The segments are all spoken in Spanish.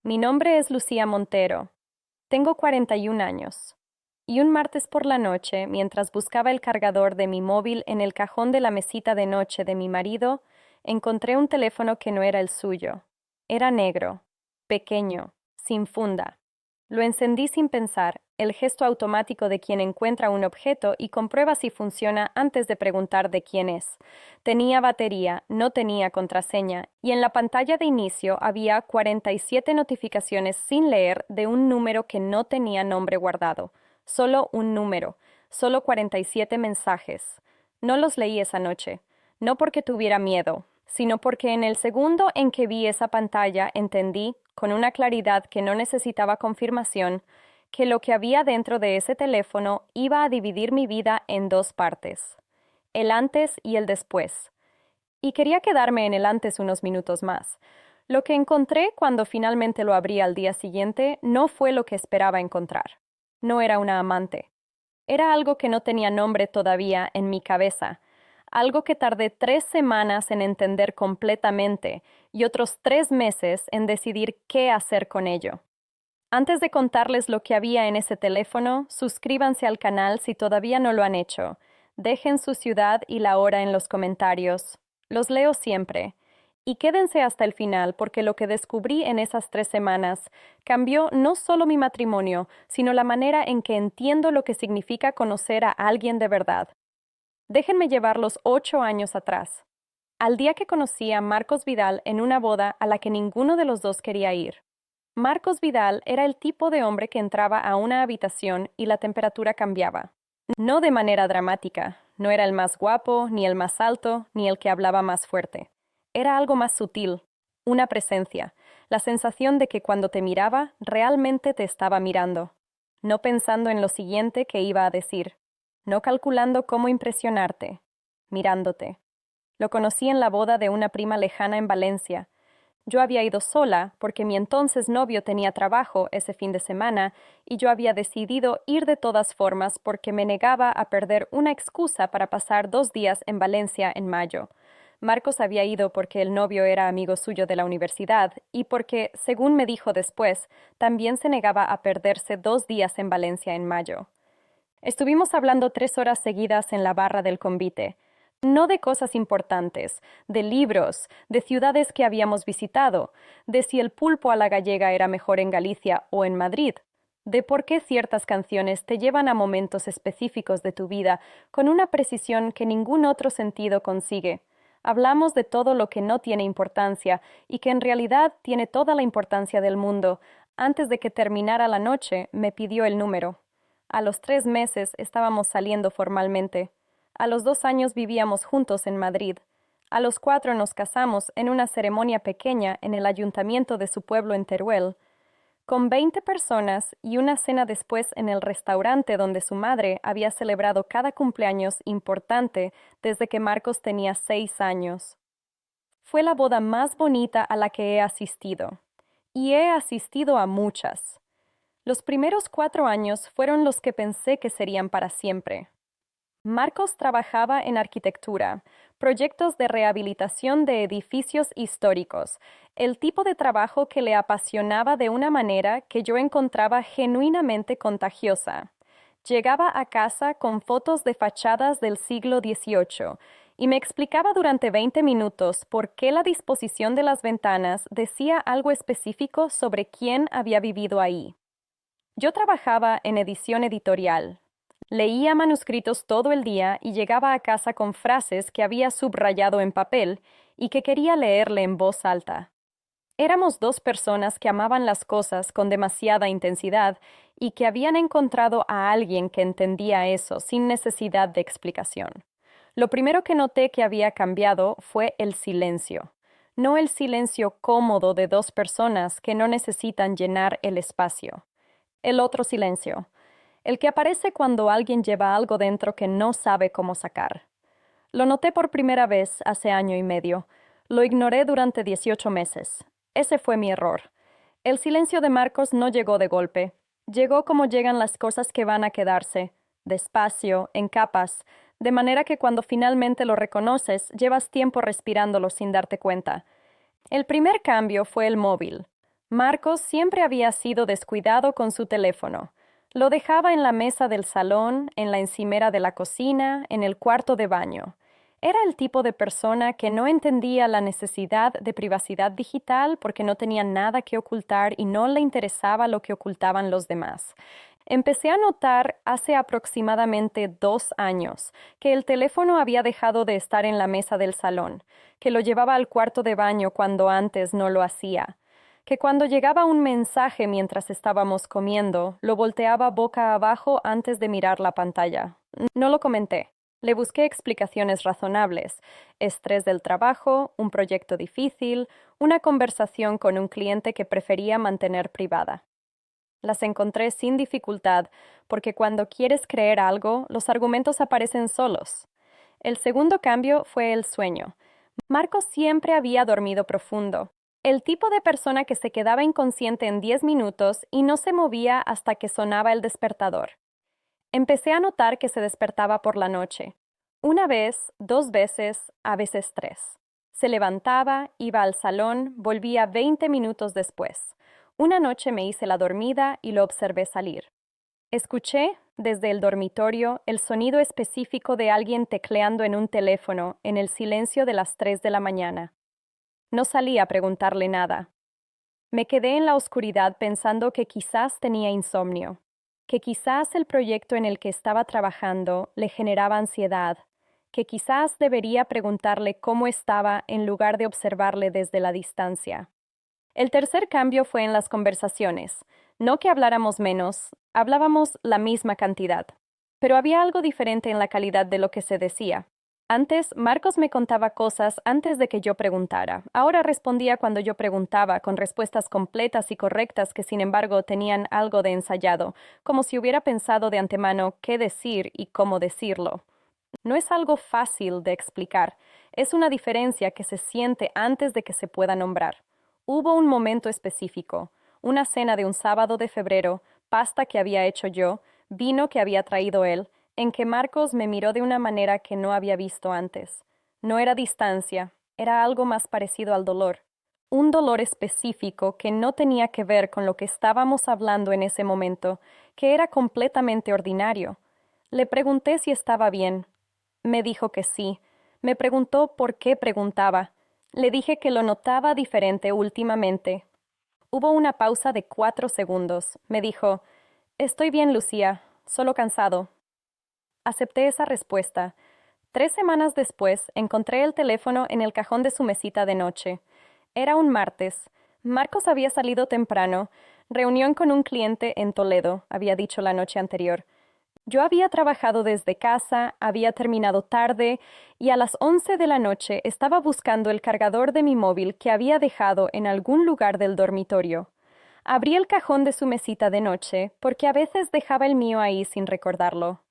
Mi nombre es Lucía Montero. Tengo 41 años. Y un martes por la noche, mientras buscaba el cargador de mi móvil en el cajón de la mesita de noche de mi marido, encontré un teléfono que no era el suyo. Era negro, pequeño, sin funda. Lo encendí sin pensar, el gesto automático de quien encuentra un objeto y comprueba si funciona antes de preguntar de quién es. Tenía batería, no tenía contraseña, y en la pantalla de inicio había 47 notificaciones sin leer de un número que no tenía nombre guardado. Solo un número, solo 47 mensajes. No los leí esa noche, no porque tuviera miedo, sino porque en el segundo en que vi esa pantalla entendí, con una claridad que no necesitaba confirmación, que lo que había dentro de ese teléfono iba a dividir mi vida en dos partes, el antes y el después. Y quería quedarme en el antes unos minutos más. Lo que encontré cuando finalmente lo abrí al día siguiente no fue lo que esperaba encontrar. No era una amante. Era algo que no tenía nombre todavía en mi cabeza, algo que tardé 3 semanas en entender completamente y otros 3 meses en decidir qué hacer con ello. Antes de contarles lo que había en ese teléfono, suscríbanse al canal si todavía no lo han hecho. Dejen su ciudad y la hora en los comentarios. Los leo siempre. Y quédense hasta el final porque lo que descubrí en esas 3 semanas cambió no solo mi matrimonio, sino la manera en que entiendo lo que significa conocer a alguien de verdad. Déjenme llevarlos 8 años atrás, al día que conocí a Marcos Vidal en una boda a la que ninguno de los dos quería ir. Marcos Vidal era el tipo de hombre que entraba a una habitación y la temperatura cambiaba. No de manera dramática, no era el más guapo, ni el más alto, ni el que hablaba más fuerte. Era algo más sutil, una presencia, la sensación de que cuando te miraba, realmente te estaba mirando, no pensando en lo siguiente que iba a decir, no calculando cómo impresionarte, mirándote. Lo conocí en la boda de una prima lejana en Valencia. Yo había ido sola porque mi entonces novio tenía trabajo ese fin de semana y yo había decidido ir de todas formas porque me negaba a perder una excusa para pasar 2 días en Valencia en mayo. Marcos había ido porque el novio era amigo suyo de la universidad y porque, según me dijo después, también se negaba a perderse 2 días en Valencia en mayo. Estuvimos hablando 3 horas seguidas en la barra del convite. No de cosas importantes, de libros, de ciudades que habíamos visitado, de si el pulpo a la gallega era mejor en Galicia o en Madrid, de por qué ciertas canciones te llevan a momentos específicos de tu vida con una precisión que ningún otro sentido consigue. Hablamos de todo lo que no tiene importancia y que en realidad tiene toda la importancia del mundo. Antes de que terminara la noche, me pidió el número. A los 3 meses estábamos saliendo formalmente. A los 2 años vivíamos juntos en Madrid. A los 4 nos casamos en una ceremonia pequeña en el ayuntamiento de su pueblo en Teruel, con 20 personas y una cena después en el restaurante donde su madre había celebrado cada cumpleaños importante desde que Marcos tenía 6 años. Fue la boda más bonita a la que he asistido. Y he asistido a muchas. Los primeros 4 años fueron los que pensé que serían para siempre. Marcos trabajaba en arquitectura, proyectos de rehabilitación de edificios históricos, el tipo de trabajo que le apasionaba de una manera que yo encontraba genuinamente contagiosa. Llegaba a casa con fotos de fachadas del siglo XVIII y me explicaba durante 20 minutos por qué la disposición de las ventanas decía algo específico sobre quién había vivido ahí. Yo trabajaba en edición editorial. Leía manuscritos todo el día y llegaba a casa con frases que había subrayado en papel y que quería leerle en voz alta. Éramos dos personas que amaban las cosas con demasiada intensidad y que habían encontrado a alguien que entendía eso sin necesidad de explicación. Lo primero que noté que había cambiado fue el silencio. No el silencio cómodo de dos personas que no necesitan llenar el espacio. El otro silencio. El que aparece cuando alguien lleva algo dentro que no sabe cómo sacar. Lo noté por primera vez hace año y medio. Lo ignoré durante 18 meses. Ese fue mi error. El silencio de Marcos no llegó de golpe. Llegó como llegan las cosas que van a quedarse, despacio, en capas, de manera que cuando finalmente lo reconoces, llevas tiempo respirándolo sin darte cuenta. El primer cambio fue el móvil. Marcos siempre había sido descuidado con su teléfono. Lo dejaba en la mesa del salón, en la encimera de la cocina, en el cuarto de baño. Era el tipo de persona que no entendía la necesidad de privacidad digital porque no tenía nada que ocultar y no le interesaba lo que ocultaban los demás. Empecé a notar hace aproximadamente 2 años que el teléfono había dejado de estar en la mesa del salón, que lo llevaba al cuarto de baño cuando antes no lo hacía, que cuando llegaba un mensaje mientras estábamos comiendo, lo volteaba boca abajo antes de mirar la pantalla. No lo comenté. Le busqué explicaciones razonables: estrés del trabajo, un proyecto difícil, una conversación con un cliente que prefería mantener privada. Las encontré sin dificultad, porque cuando quieres creer algo, los argumentos aparecen solos. El segundo cambio fue el sueño. Marcos siempre había dormido profundo. El tipo de persona que se quedaba inconsciente en 10 minutos y no se movía hasta que sonaba el despertador. Empecé a notar que se despertaba por la noche. Una vez, 2 veces, a veces 3. Se levantaba, iba al salón, volvía 20 minutos después. Una noche me hice la dormida y lo observé salir. Escuché, desde el dormitorio, el sonido específico de alguien tecleando en un teléfono en el silencio de las 3 de la mañana. No salí a preguntarle nada. Me quedé en la oscuridad pensando que quizás tenía insomnio, que quizás el proyecto en el que estaba trabajando le generaba ansiedad, que quizás debería preguntarle cómo estaba en lugar de observarle desde la distancia. El tercer cambio fue en las conversaciones. No que habláramos menos, hablábamos la misma cantidad, pero había algo diferente en la calidad de lo que se decía. Antes, Marcos me contaba cosas antes de que yo preguntara. Ahora respondía cuando yo preguntaba, con respuestas completas y correctas que, sin embargo, tenían algo de ensayado, como si hubiera pensado de antemano qué decir y cómo decirlo. No es algo fácil de explicar, es una diferencia que se siente antes de que se pueda nombrar. Hubo un momento específico, una cena de un sábado de febrero, pasta que había hecho yo, vino que había traído él, en que Marcos me miró de una manera que no había visto antes. No era distancia, era algo más parecido al dolor. Un dolor específico que no tenía que ver con lo que estábamos hablando en ese momento, que era completamente ordinario. Le pregunté si estaba bien. Me dijo que sí. Me preguntó por qué preguntaba. Le dije que lo notaba diferente últimamente. Hubo una pausa de 4 segundos. Me dijo: Estoy bien, Lucía, solo cansado. Acepté esa respuesta. 3 semanas después, encontré el teléfono en el cajón de su mesita de noche. Era un martes. Marcos había salido temprano. Reunión con un cliente en Toledo, había dicho la noche anterior. Yo había trabajado desde casa, había terminado tarde y a las 11 de la noche estaba buscando el cargador de mi móvil que había dejado en algún lugar del dormitorio. Abrí el cajón de su mesita de noche porque a veces dejaba el mío ahí sin recordarlo.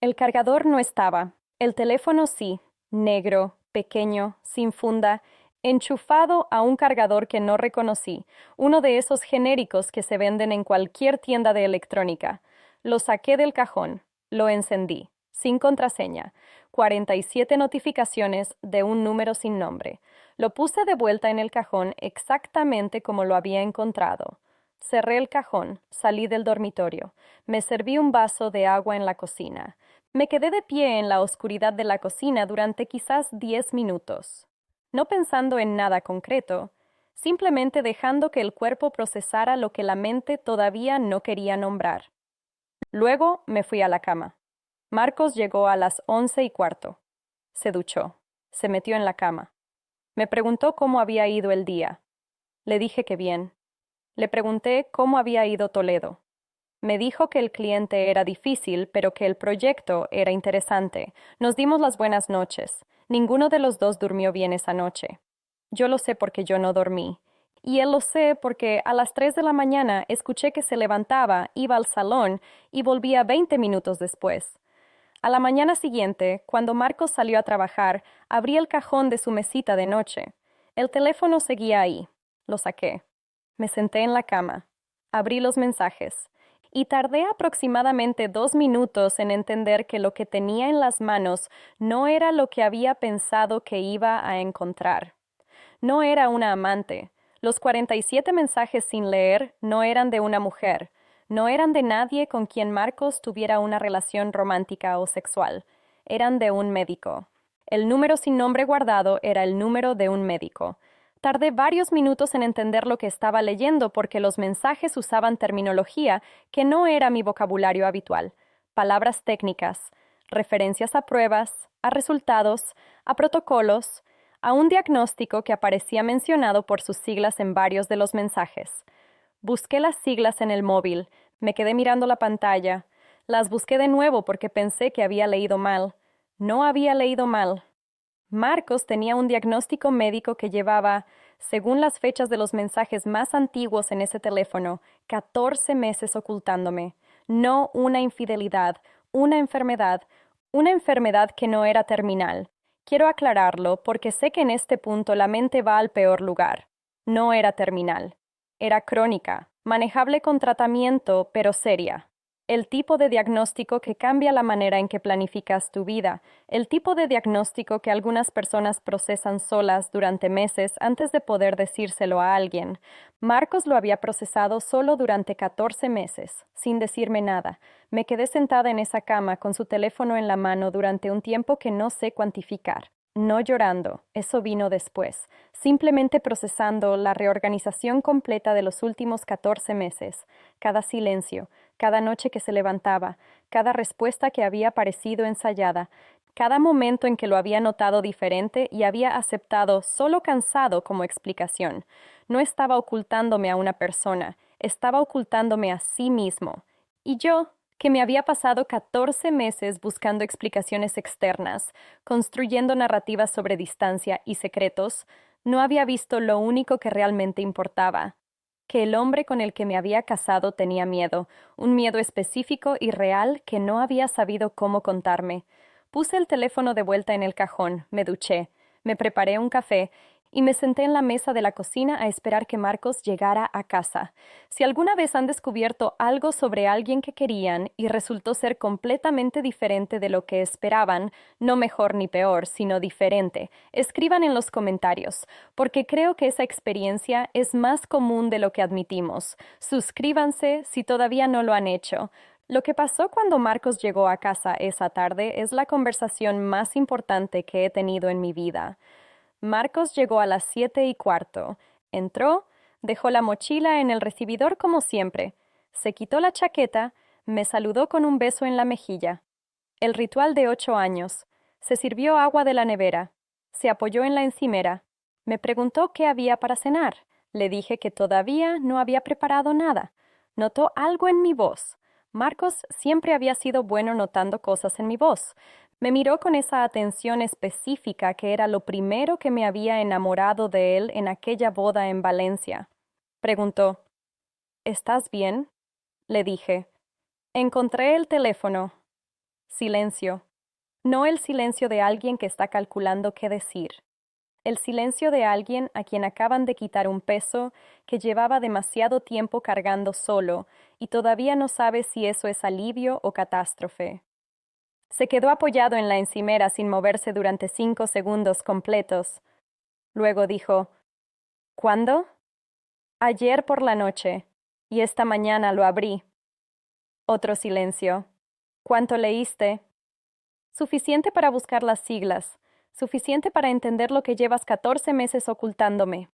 El cargador no estaba, el teléfono sí, negro, pequeño, sin funda, enchufado a un cargador que no reconocí, uno de esos genéricos que se venden en cualquier tienda de electrónica. Lo saqué del cajón, lo encendí, sin contraseña, 47 notificaciones de un número sin nombre. Lo puse de vuelta en el cajón exactamente como lo había encontrado. Cerré el cajón, salí del dormitorio, me serví un vaso de agua en la cocina. Me quedé de pie en la oscuridad de la cocina durante quizás 10 minutos, no pensando en nada concreto, simplemente dejando que el cuerpo procesara lo que la mente todavía no quería nombrar. Luego me fui a la cama. Marcos llegó a las 11:15. Se duchó. Se metió en la cama. Me preguntó cómo había ido el día. Le dije que bien. Le pregunté cómo había ido Toledo. Me dijo que el cliente era difícil, pero que el proyecto era interesante. Nos dimos las buenas noches. Ninguno de los dos durmió bien esa noche. Yo lo sé porque yo no dormí. Y él lo sé porque a las 3 de la mañana escuché que se levantaba, iba al salón y volvía 20 minutos después. A la mañana siguiente, cuando Marcos salió a trabajar, abrí el cajón de su mesita de noche. El teléfono seguía ahí. Lo saqué. Me senté en la cama. Abrí los mensajes. Y tardé aproximadamente 2 minutos en entender que lo que tenía en las manos no era lo que había pensado que iba a encontrar. No era una amante. Los 47 mensajes sin leer no eran de una mujer, no eran de nadie con quien Marcos tuviera una relación romántica o sexual, eran de un médico. El número sin nombre guardado era el número de un médico. Tardé varios minutos en entender lo que estaba leyendo porque los mensajes usaban terminología que no era mi vocabulario habitual, palabras técnicas, referencias a pruebas, a resultados, a protocolos, a un diagnóstico que aparecía mencionado por sus siglas en varios de los mensajes. Busqué las siglas en el móvil, me quedé mirando la pantalla. Las busqué de nuevo porque pensé que había leído mal. No había leído mal. Marcos tenía un diagnóstico médico que llevaba, según las fechas de los mensajes más antiguos en ese teléfono, 14 meses ocultándome. No una infidelidad, una enfermedad que no era terminal. Quiero aclararlo porque sé que en este punto la mente va al peor lugar. No era terminal. Era crónica, manejable con tratamiento, pero seria. El tipo de diagnóstico que cambia la manera en que planificas tu vida, el tipo de diagnóstico que algunas personas procesan solas durante meses antes de poder decírselo a alguien. Marcos lo había procesado solo durante 14 meses, sin decirme nada. Me quedé sentada en esa cama con su teléfono en la mano durante un tiempo que no sé cuantificar. No llorando, eso vino después, simplemente procesando la reorganización completa de los últimos 14 meses, cada silencio, cada noche que se levantaba, cada respuesta que había parecido ensayada, cada momento en que lo había notado diferente y había aceptado solo cansado como explicación. No estaba ocultándome a una persona, estaba ocultándome a sí mismo. Y yo, que me había pasado 14 meses buscando explicaciones externas, construyendo narrativas sobre distancia y secretos, no había visto lo único que realmente importaba, que el hombre con el que me había casado tenía miedo, un miedo específico y real que no había sabido cómo contarme. Puse el teléfono de vuelta en el cajón, me duché, me preparé un café y me senté en la mesa de la cocina a esperar que Marcos llegara a casa. Si alguna vez han descubierto algo sobre alguien que querían y resultó ser completamente diferente de lo que esperaban, no mejor ni peor, sino diferente, escriban en los comentarios, porque creo que esa experiencia es más común de lo que admitimos. Suscríbanse si todavía no lo han hecho. Lo que pasó cuando Marcos llegó a casa esa tarde es la conversación más importante que he tenido en mi vida. Marcos llegó a las 7:15. Entró, dejó la mochila en el recibidor como siempre. Se quitó la chaqueta, me saludó con un beso en la mejilla. El ritual de 8 años. Se sirvió agua de la nevera. Se apoyó en la encimera. Me preguntó qué había para cenar. Le dije que todavía no había preparado nada. Notó algo en mi voz. Marcos siempre había sido bueno notando cosas en mi voz. Me miró con esa atención específica que era lo primero que me había enamorado de él en aquella boda en Valencia. Preguntó, ¿estás bien? Le dije. Encontré el teléfono. Silencio. No el silencio de alguien que está calculando qué decir. El silencio de alguien a quien acaban de quitar un peso que llevaba demasiado tiempo cargando solo y todavía no sabe si eso es alivio o catástrofe. Se quedó apoyado en la encimera sin moverse durante 5 segundos completos. Luego dijo, ¿cuándo? Ayer por la noche, y esta mañana lo abrí. Otro silencio. ¿Cuánto leíste? Suficiente para buscar las siglas, suficiente para entender lo que llevas 14 meses ocultándome.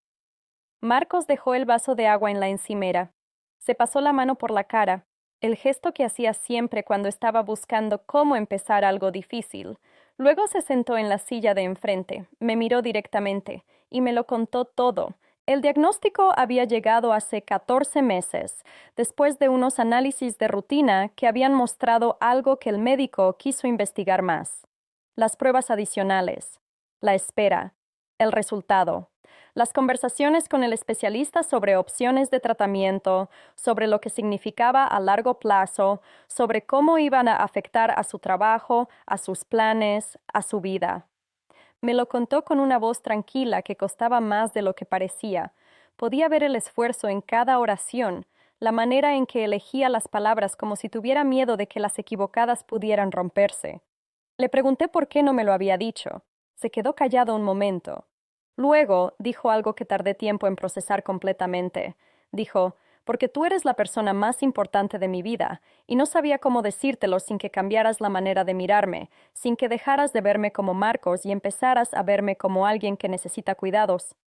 Marcos dejó el vaso de agua en la encimera. Se pasó la mano por la cara, el gesto que hacía siempre cuando estaba buscando cómo empezar algo difícil. Luego se sentó en la silla de enfrente, me miró directamente, y me lo contó todo. El diagnóstico había llegado hace 14 meses, después de unos análisis de rutina que habían mostrado algo que el médico quiso investigar más. Las pruebas adicionales, la espera, el resultado. Las conversaciones con el especialista sobre opciones de tratamiento, sobre lo que significaba a largo plazo, sobre cómo iban a afectar a su trabajo, a sus planes, a su vida. Me lo contó con una voz tranquila que costaba más de lo que parecía. Podía ver el esfuerzo en cada oración, la manera en que elegía las palabras como si tuviera miedo de que las equivocadas pudieran romperse. Le pregunté por qué no me lo había dicho. Se quedó callado un momento. Luego dijo algo que tardé tiempo en procesar completamente. Dijo, porque tú eres la persona más importante de mi vida, y no sabía cómo decírtelo sin que cambiaras la manera de mirarme, sin que dejaras de verme como Marcos y empezaras a verme como alguien que necesita cuidados,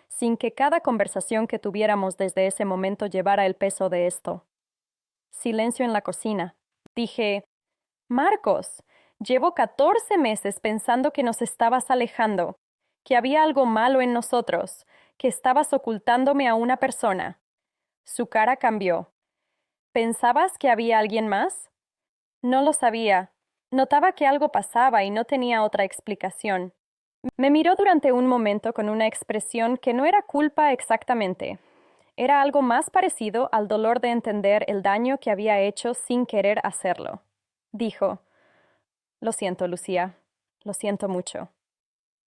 sin que cada conversación que tuviéramos desde ese momento llevara el peso de esto. Silencio en la cocina. Dije, Marcos, llevo 14 meses pensando que nos estabas alejando, que había algo malo en nosotros, que estabas ocultándome a una persona. Su cara cambió. ¿Pensabas que había alguien más? No lo sabía. Notaba que algo pasaba y no tenía otra explicación. Me miró durante un momento con una expresión que no era culpa exactamente. Era algo más parecido al dolor de entender el daño que había hecho sin querer hacerlo. Dijo, lo siento, Lucía. Lo siento mucho.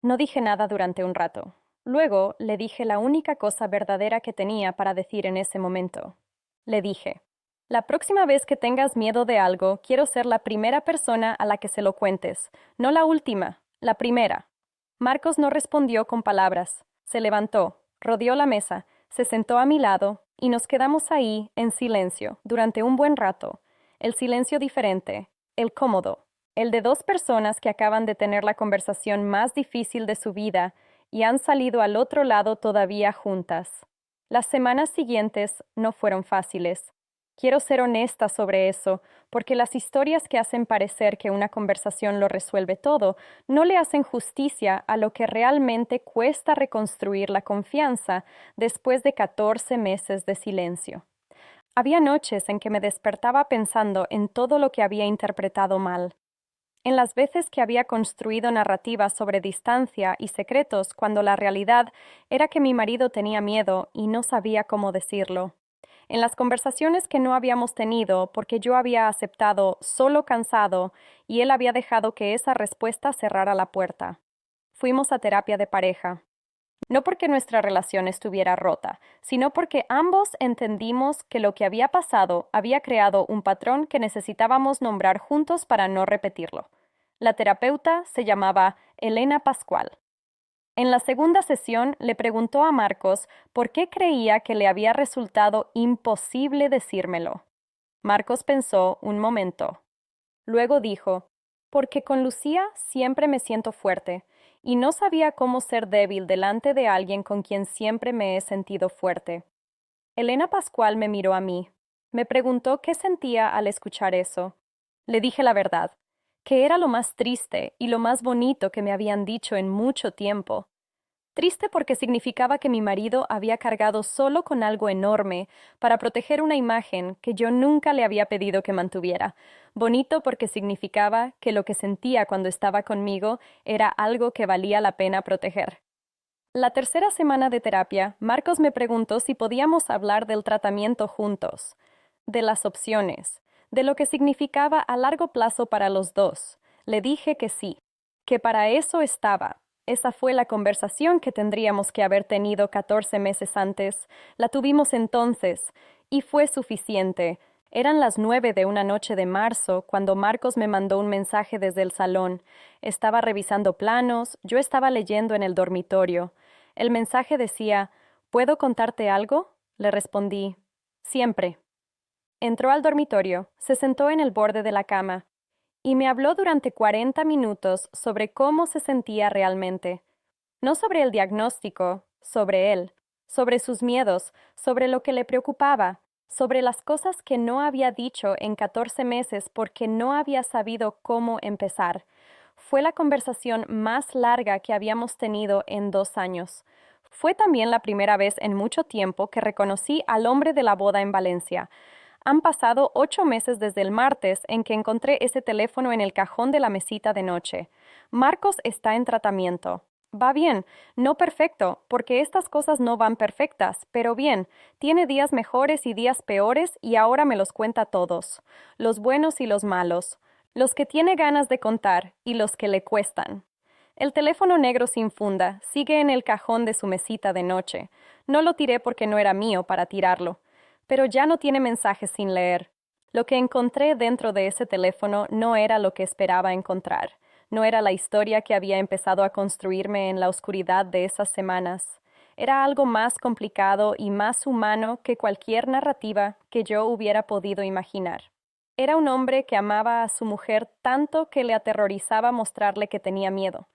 No dije nada durante un rato. Luego le dije la única cosa verdadera que tenía para decir en ese momento. Le dije, la próxima vez que tengas miedo de algo, quiero ser la primera persona a la que se lo cuentes, no la última, la primera. Marcos no respondió con palabras. Se levantó, rodeó la mesa, se sentó a mi lado y nos quedamos ahí en silencio durante un buen rato. El silencio diferente, el cómodo, el de dos personas que acaban de tener la conversación más difícil de su vida y han salido al otro lado todavía juntas. Las semanas siguientes no fueron fáciles. Quiero ser honesta sobre eso, porque las historias que hacen parecer que una conversación lo resuelve todo no le hacen justicia a lo que realmente cuesta reconstruir la confianza después de 14 meses de silencio. Había noches en que me despertaba pensando en todo lo que había interpretado mal, en las veces que había construido narrativas sobre distancia y secretos cuando la realidad era que mi marido tenía miedo y no sabía cómo decirlo, en las conversaciones que no habíamos tenido porque yo había aceptado solo cansado y él había dejado que esa respuesta cerrara la puerta. Fuimos a terapia de pareja. No porque nuestra relación estuviera rota, sino porque ambos entendimos que lo que había pasado había creado un patrón que necesitábamos nombrar juntos para no repetirlo. La terapeuta se llamaba Elena Pascual. En la segunda sesión le preguntó a Marcos por qué creía que le había resultado imposible decírmelo. Marcos pensó un momento. Luego dijo, porque con Lucía siempre me siento fuerte, y no sabía cómo ser débil delante de alguien con quien siempre me he sentido fuerte. Elena Pascual me miró a mí. Me preguntó qué sentía al escuchar eso. Le dije la verdad, que era lo más triste y lo más bonito que me habían dicho en mucho tiempo. Triste porque significaba que mi marido había cargado solo con algo enorme para proteger una imagen que yo nunca le había pedido que mantuviera. Bonito porque significaba que lo que sentía cuando estaba conmigo era algo que valía la pena proteger. La tercera semana de terapia, Marcos me preguntó si podíamos hablar del tratamiento juntos, de las opciones, de lo que significaba a largo plazo para los dos. Le dije que sí, que para eso estaba. Esa fue la conversación que tendríamos que haber tenido 14 meses antes. La tuvimos entonces, y fue suficiente. Eran las 9 de una noche de marzo cuando Marcos me mandó un mensaje desde el salón. Estaba revisando planos, yo estaba leyendo en el dormitorio. El mensaje decía, ¿puedo contarte algo? Le respondí, siempre. Entró al dormitorio, se sentó en el borde de la cama y me habló durante 40 minutos sobre cómo se sentía realmente. No sobre el diagnóstico, sobre él, sobre sus miedos, sobre lo que le preocupaba, sobre las cosas que no había dicho en 14 meses porque no había sabido cómo empezar. Fue la conversación más larga que habíamos tenido en 2 años. Fue también la primera vez en mucho tiempo que reconocí al hombre de la boda en Valencia. Han pasado 8 meses desde el martes en que encontré ese teléfono en el cajón de la mesita de noche. Marcos está en tratamiento. Va bien, no perfecto, porque estas cosas no van perfectas, pero bien, tiene días mejores y días peores y ahora me los cuenta todos, los buenos y los malos, los que tiene ganas de contar y los que le cuestan. El teléfono negro sin funda sigue en el cajón de su mesita de noche. No lo tiré porque no era mío para tirarlo, pero ya no tiene mensajes sin leer. Lo que encontré dentro de ese teléfono no era lo que esperaba encontrar. No era la historia que había empezado a construirme en la oscuridad de esas semanas. Era algo más complicado y más humano que cualquier narrativa que yo hubiera podido imaginar. Era un hombre que amaba a su mujer tanto que le aterrorizaba mostrarle que tenía miedo.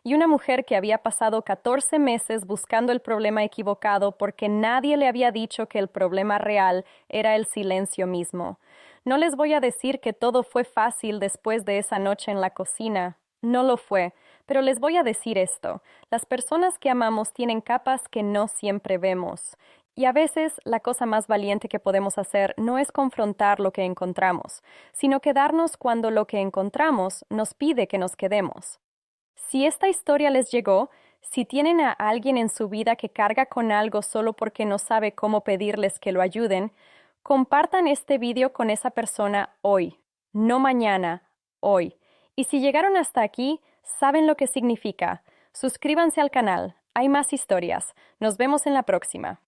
Y una mujer que había pasado 14 meses buscando el problema equivocado porque nadie le había dicho que el problema real era el silencio mismo. No les voy a decir que todo fue fácil después de esa noche en la cocina. No lo fue, pero les voy a decir esto. Las personas que amamos tienen capas que no siempre vemos. Y a veces la cosa más valiente que podemos hacer no es confrontar lo que encontramos, sino quedarnos cuando lo que encontramos nos pide que nos quedemos. Si esta historia les llegó, si tienen a alguien en su vida que carga con algo solo porque no sabe cómo pedirles que lo ayuden, compartan este video con esa persona hoy, no mañana, hoy. Y si llegaron hasta aquí, saben lo que significa. Suscríbanse al canal. Hay más historias. Nos vemos en la próxima.